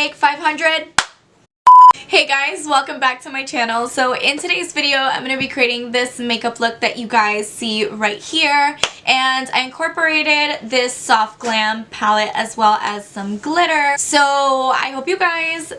make 500. Hey guys, welcome back to my channel. So in today's video, I'm going to be creating this makeup look that you guys see right here. And I incorporated this soft glam palette as well as some glitter. So I hope you guys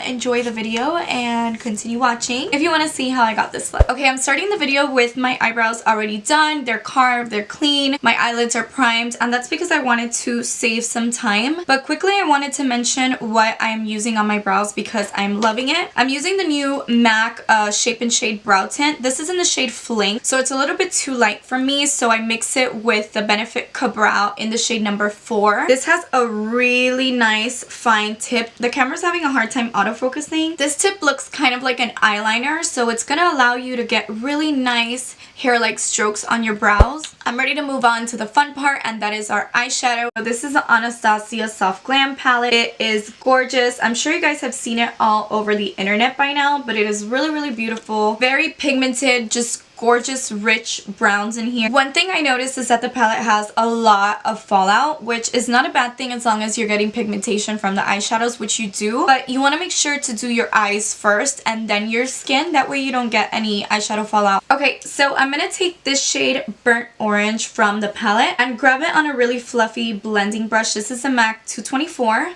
enjoy the video and continue watching if you want to see how I got this look. Okay, I'm starting the video with my eyebrows already done. They're carved, they're clean, my eyelids are primed, and that's because I wanted to save some time. But quickly I wanted to mention what I'm using on my brows because I'm loving it. I'm using the new MAC Shape and Shade Brow Tint. This is in the shade Fling, so it's a little bit too light for me, so I mix it with the Benefit Ka-Brow in the shade number 4. This has a really nice fine tip. The camera's having a hard time autofocusing. This tip looks kind of like an eyeliner, so it's gonna allow you to get really nice hair-like strokes on your brows. I'm ready to move on to the fun part, and that is our eyeshadow. So this is the Anastasia Soft Glam palette. It is gorgeous. I'm sure you guys have seen it all over the internet by now, but it is really, really beautiful. Very pigmented, just gorgeous rich browns in here. One thing I noticed is that the palette has a lot of fallout, which is not a bad thing as long as you're getting pigmentation from the eyeshadows, which you do, but you want to make sure to do your eyes first and then your skin. That way you don't get any eyeshadow fallout. Okay, so I'm going to take this shade Burnt Orange from the palette and grab it on a really fluffy blending brush. This is a MAC 224.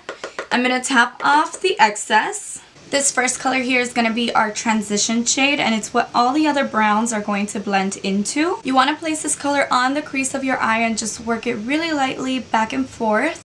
I'm going to tap off the excess. This first color here is going to be our transition shade, and it's what all the other browns are going to blend into. You want to place this color on the crease of your eye and just work it really lightly back and forth.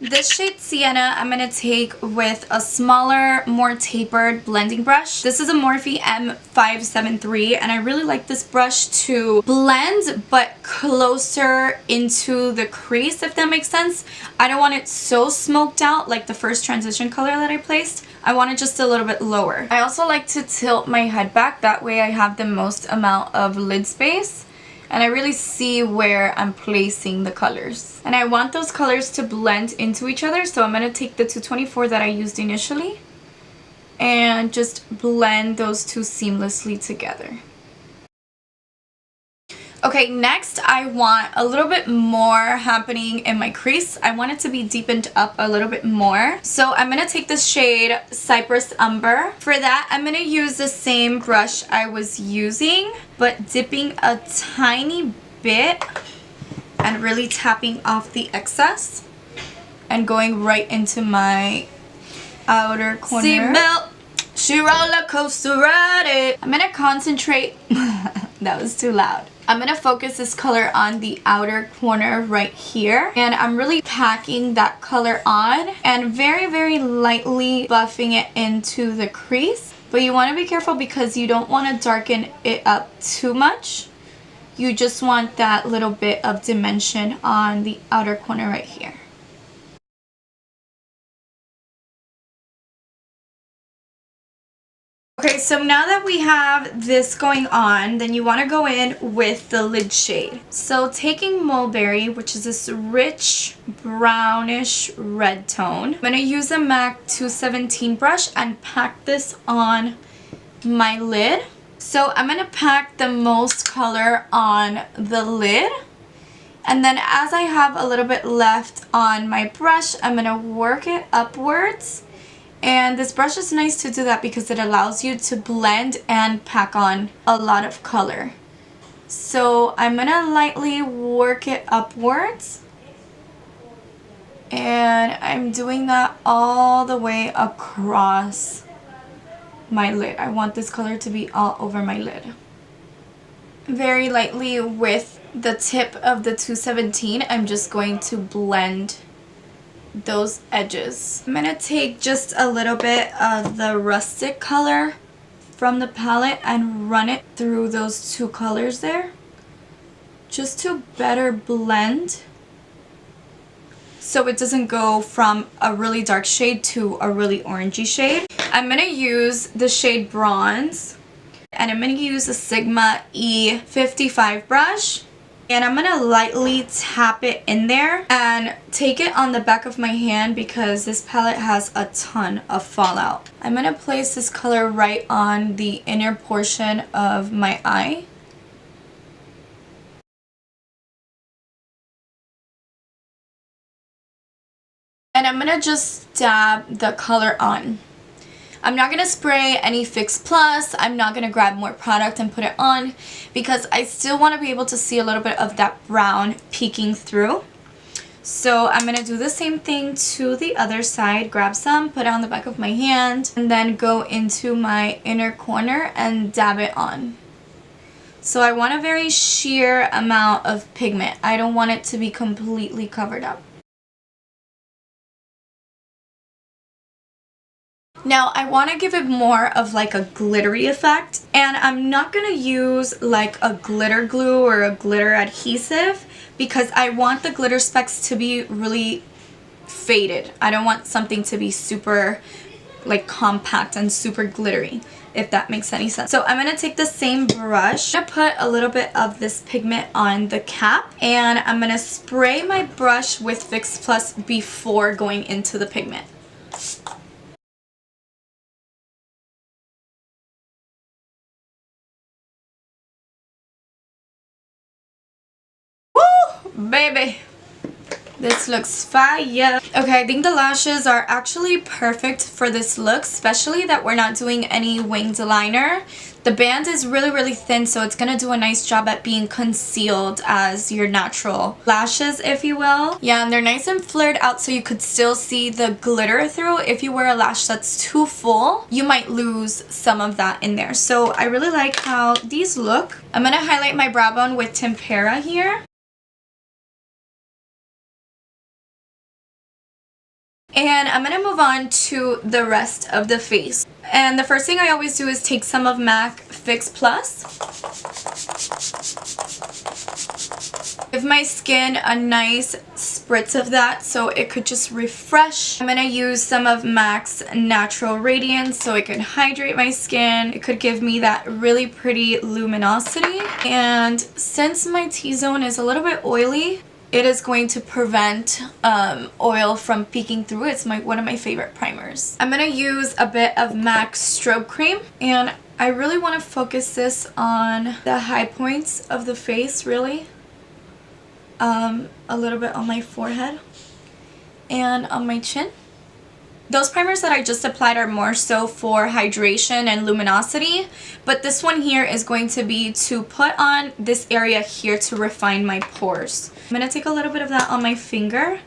This shade Sienna I'm going to take with a smaller, more tapered blending brush. This is a Morphe M573, and I really like this brush to blend but closer into the crease, if that makes sense. I don't want it so smoked out like the first transition color that I placed. I want it just a little bit lower. I also like to tilt my head back, that way I have the most amount of lid space. And I really see where I'm placing the colors. And I want those colors to blend into each other, so I'm going to take the 224 that I used initially and just blend those two seamlessly together. Okay, next I want a little bit more happening in my crease. I want it to be deepened up a little bit more. So I'm going to take this shade Cypress Umber. For that, I'm going to use the same brush I was using, but dipping a tiny bit and really tapping off the excess and going right into my outer corner. Seatbelt, she roller coaster ride it. I'm going to concentrate. That was too loud. I'm going to focus this color on the outer corner right here, and I'm really packing that color on and very, very lightly buffing it into the crease. But you want to be careful because you don't want to darken it up too much. You just want that little bit of dimension on the outer corner right here. Okay, so now that we have this going on, then you want to go in with the lid shade. So taking Mulberry, which is this rich brownish red tone, I'm going to use a MAC 217 brush and pack this on my lid. So I'm going to pack the most color on the lid. And then as I have a little bit left on my brush, I'm going to work it upwards. And this brush is nice to do that because it allows you to blend and pack on a lot of color. So I'm going to lightly work it upwards. And I'm doing that all the way across my lid. I want this color to be all over my lid. Very lightly with the tip of the 217, I'm just going to blend those edges. I'm going to take just a little bit of the rustic color from the palette and run it through those two colors there, just to better blend so it doesn't go from a really dark shade to a really orangey shade. I'm going to use the shade Bronze, and I'm going to use a Sigma E55 brush. And I'm going to lightly tap it in there and take it on the back of my hand because this palette has a ton of fallout. I'm going to place this color right on the inner portion of my eye. And I'm going to just dab the color on. I'm not going to spray any Fix Plus. I'm not going to grab more product and put it on because I still want to be able to see a little bit of that brown peeking through. So I'm going to do the same thing to the other side. Grab some, put it on the back of my hand, and then go into my inner corner and dab it on. So I want a very sheer amount of pigment. I don't want it to be completely covered up. Now I want to give it more of like a glittery effect, and I'm not going to use like a glitter glue or a glitter adhesive because I want the glitter specks to be really faded. I don't want something to be super like compact and super glittery, if that makes any sense. So I'm going to take the same brush. I'm going to put a little bit of this pigment on the cap, and I'm going to spray my brush with Fix Plus before going into the pigment. Baby, this looks fire. Okay, I think the lashes are actually perfect for this look, especially that we're not doing any winged liner. The band is really thin, so it's gonna do a nice job at being concealed as your natural lashes, if you will. Yeah, and they're nice and flared out so you could still see the glitter through. If you wear a lash that's too full, you might lose some of that in there. So I really like how these look. I'm gonna highlight my brow bone with Tempera here. And I'm going to move on to the rest of the face. And the first thing I always do is take some of MAC Fix Plus. Give my skin a nice spritz of that so it could just refresh. I'm going to use some of MAC's Natural Radiance so it could hydrate my skin. It could give me that really pretty luminosity. And since my T-zone is a little bit oily, it is going to prevent oil from peeking through. It's one of my favorite primers. I'm going to use a bit of MAC Strobe Cream, and I really want to focus this on the high points of the face, really. A little bit on my forehead and on my chin. Those primers that I just applied are more so for hydration and luminosity, but this one here is going to be to put on this area here to refine my pores. I'm going to take a little bit of that on my finger.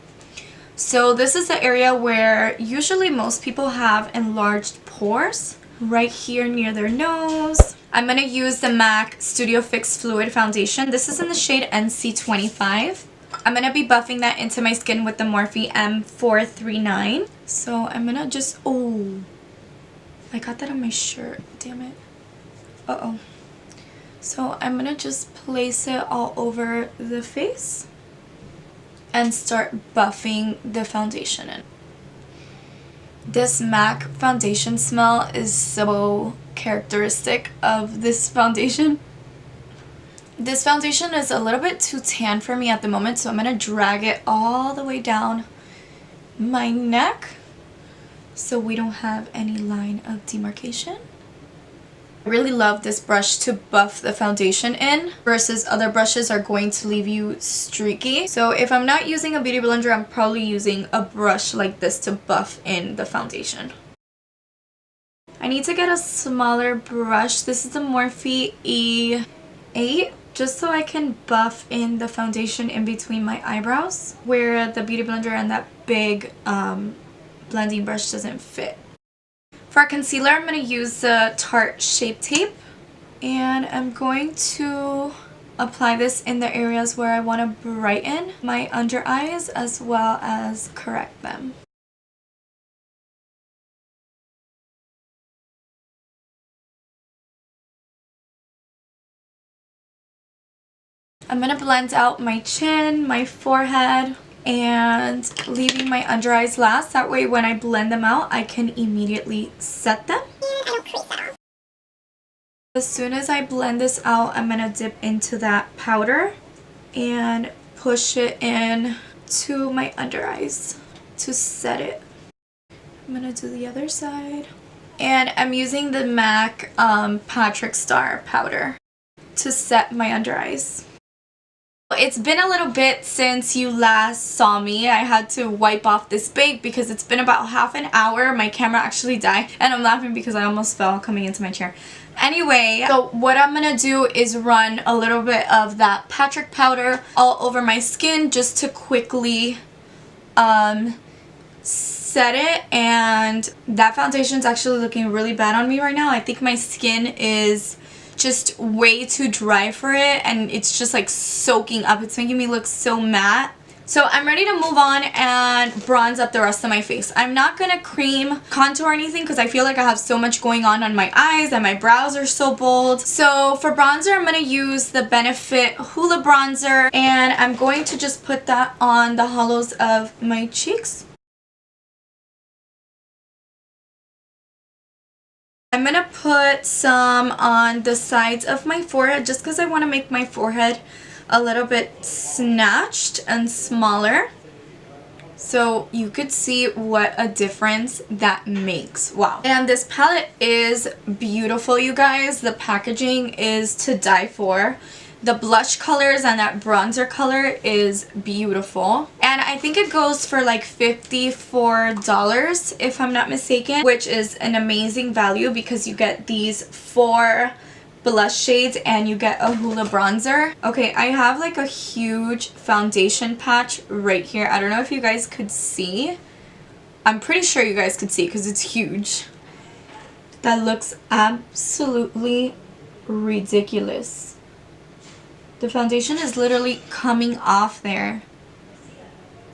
So this is the area where usually most people have enlarged pores, right here near their nose. I'm going to use the MAC Studio Fix Fluid Foundation. This is in the shade NC25. I'm going to be buffing that into my skin with the Morphe M439. So I'm going to just, oh, I got that on my shirt, damn it. Uh-oh. So I'm going to just place it all over the face and start buffing the foundation in. This MAC foundation smell is so characteristic of this foundation. This foundation is a little bit too tan for me at the moment, so I'm going to drag it all the way down my neck so we don't have any line of demarcation. I really love this brush to buff the foundation in versus other brushes are going to leave you streaky. So if I'm not using a beauty blender, I'm probably using a brush like this to buff in the foundation. I need to get a smaller brush. This is the Morphe E8. Just so I can buff in the foundation in between my eyebrows where the beauty blender and that big blending brush doesn't fit. For our concealer, I'm going to use the Tarte Shape Tape, and I'm going to apply this in the areas where I want to brighten my under eyes as well as correct them. I'm going to blend out my chin, my forehead, and leaving my under eyes last. That way when I blend them out, I can immediately set them. As soon as I blend this out, I'm going to dip into that powder and push it in to my under eyes to set it. I'm going to do the other side. And I'm using the MAC Patrick Star powder to set my under eyes. It's been a little bit since you last saw me. I had to wipe off this bake because it's been about half an hour. My camera actually died, and I'm laughing because I almost fell coming into my chair. Anyway, so what I'm gonna do is run a little bit of that Patrick powder all over my skin just to quickly set it. And that foundation's actually looking really bad on me right now. I think my skin is just way too dry for it, and it's just like soaking up. It's making me look so matte. So I'm ready to move on and bronze up the rest of my face. I'm not gonna cream contour or anything because I feel like I have so much going on my eyes and my brows are so bold. So for bronzer, I'm gonna use the Benefit Hoola bronzer, and I'm going to just put that on the hollows of my cheeks. I'm gonna put some on the sides of my forehead just because I want to make my forehead a little bit snatched and smaller, so you could see what a difference that makes. Wow. And this palette is beautiful, you guys. The packaging is to die for. The blush colors and that bronzer color is beautiful. And I think it goes for like $54 if I'm not mistaken, which is an amazing value because you get these 4 blush shades and you get a Hoola bronzer. Okay, I have like a huge foundation patch right here. I don't know if you guys could see. I'm pretty sure you guys could see because it's huge. That looks absolutely ridiculous. The foundation is literally coming off there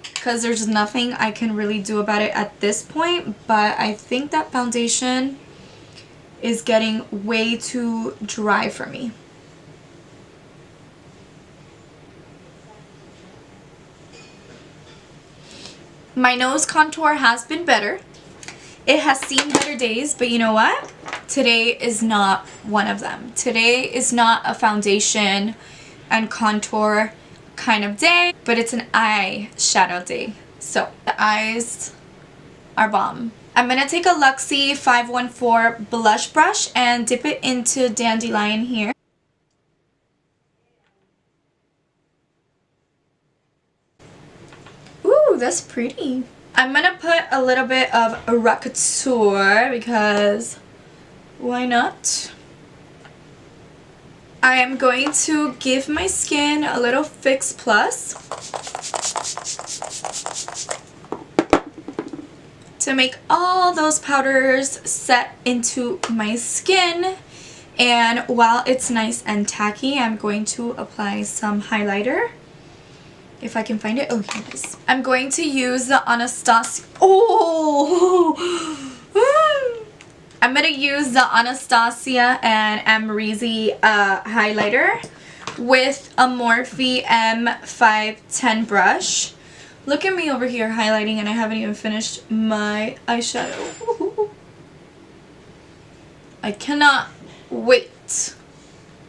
because there's nothing I can really do about it at this point, but I think that foundation is getting way too dry for me. My nose contour has been better. It has seen better days, but you know what? Today is not one of them. Today is not a foundation and contour kind of day, but it's an eyeshadow day. So the eyes are bomb. I'm gonna take a Luxie 514 blush brush and dip it into Dandelion here. Ooh, that's pretty. I'm gonna put a little bit of Rockateur because why not? I am going to give my skin a little Fix Plus to make all those powders set into my skin. And while it's nice and tacky, I'm going to apply some highlighter. If I can find it. Oh, here it is. I'm going to use the Anastasia. Oh! I'm going to use the Anastasia and Amrezy highlighter with a Morphe M510 brush. Look at me over here highlighting and I haven't even finished my eyeshadow. I cannot wait.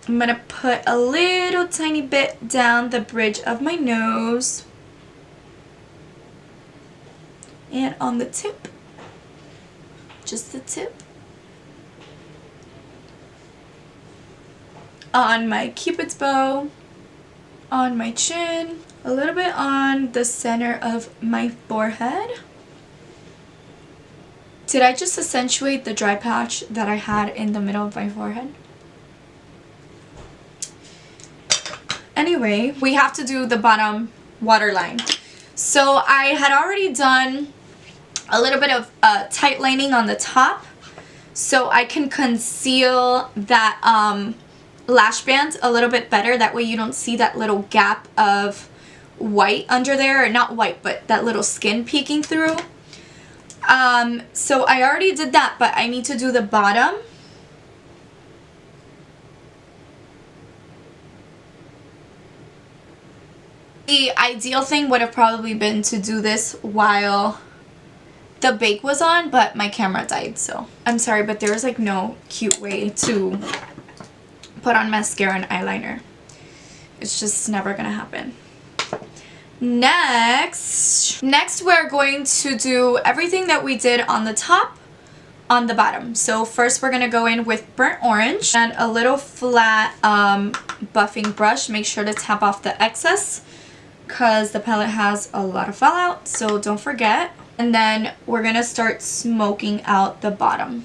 I'm going to put a little tiny bit down the bridge of my nose. And on the tip. Just the tip. On my cupid's bow, on my chin, a little bit on the center of my forehead. Did I just accentuate the dry patch that I had in the middle of my forehead? Anyway, we have to do the bottom waterline. So I had already done a little bit of tight lining on the top so I can conceal that lash band a little bit better. That way you don't see that little gap of white under there, or not white, but that little skin peeking through. So I already did that, but I need to do the bottom. The ideal thing would have probably been to do this while the bake was on, but my camera died, so I'm sorry, but there was like no cute way to put on mascara and eyeliner. It's just never gonna happen. Next we're going to do everything that we did on the top on the bottom. So first we're going to go in with burnt orange and a little flat buffing brush. Make sure to tap off the excess because the palette has a lot of fallout, so don't forget. And then we're going to start smoking out the bottom.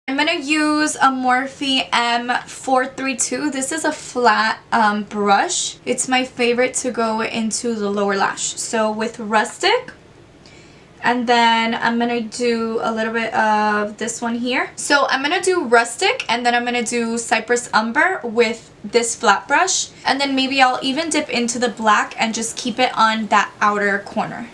I'm going to use a Morphe M432. This is a flat brush. It's my favorite to go into the lower lash. So with Rustic, and then I'm going to do a little bit of this one here. So I'm going to do Rustic, and then I'm going to do Cypress Umber with this flat brush. And then maybe I'll even dip into the black and just keep it on that outer corner.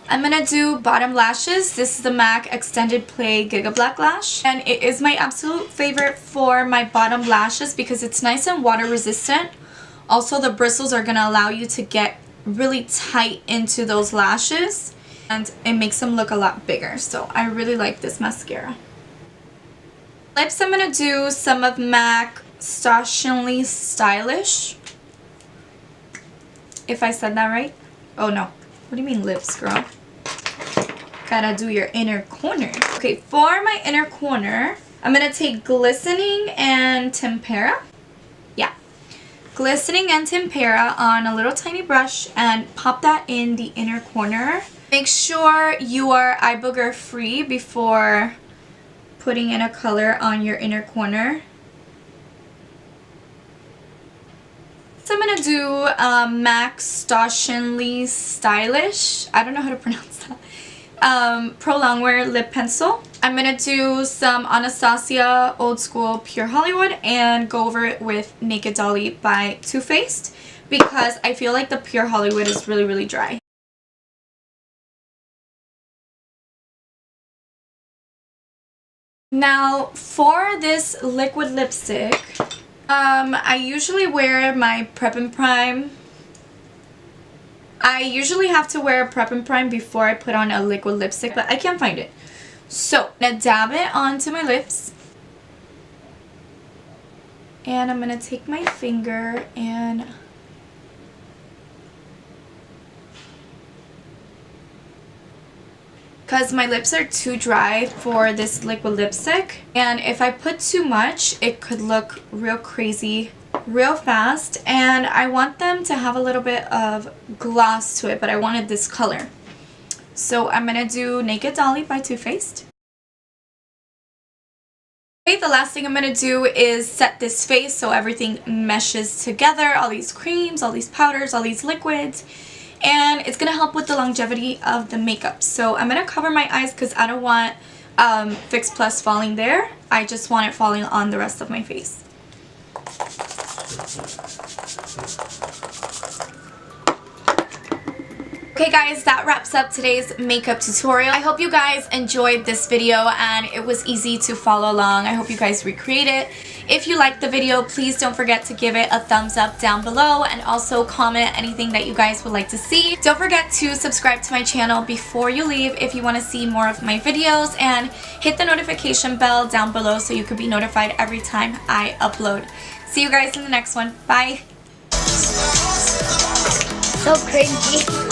I'm going to do bottom lashes. This is the MAC Extended Play Giga Black Lash. And it is my absolute favorite for my bottom lashes because it's nice and water resistant. Also, the bristles are going to allow you to get really tight into those lashes. And it makes them look a lot bigger. So I really like this mascara. Lips, I'm going to do some of MAC Startlingly Stylish. If I said that right. Oh no. What do you mean lips, girl? Gotta do your inner corner. Okay, for my inner corner, I'm gonna take Glistening and Tempera. Yeah. Glistening and Tempera on a little tiny brush and pop that in the inner corner. Make sure you are eye booger free before putting in a color on your inner corner. So I'm going to do MAC Startlingly Stylish. I don't know how to pronounce that. Pro Longwear Lip Pencil. I'm going to do some Anastasia Old School Pure Hollywood and go over it with Naked Dolly by Too Faced because I feel like the Pure Hollywood is really, really dry. Now for this liquid lipstick, I usually wear my Prep and Prime. I usually have to wear a Prep and Prime before I put on a liquid lipstick, but I can't find it. So, I'm going to dab it onto my lips. And I'm going to take my finger and because my lips are too dry for this liquid lipstick, and if I put too much it could look real crazy real fast, and I want them to have a little bit of gloss to it, but I wanted this color. So I'm gonna do Naked Dolly by Too Faced. Okay, the last thing I'm gonna do is set this face so everything meshes together, all these creams, all these powders, all these liquids. And it's going to help with the longevity of the makeup. So I'm going to cover my eyes because I don't want Fix Plus falling there. I just want it falling on the rest of my face. Okay guys, that wraps up today's makeup tutorial. I hope you guys enjoyed this video and it was easy to follow along. I hope you guys recreate it. If you liked the video, please don't forget to give it a thumbs up down below and also comment anything that you guys would like to see. Don't forget to subscribe to my channel before you leave if you want to see more of my videos, and hit the notification bell down below so you can be notified every time I upload. See you guys in the next one. Bye! So cringy.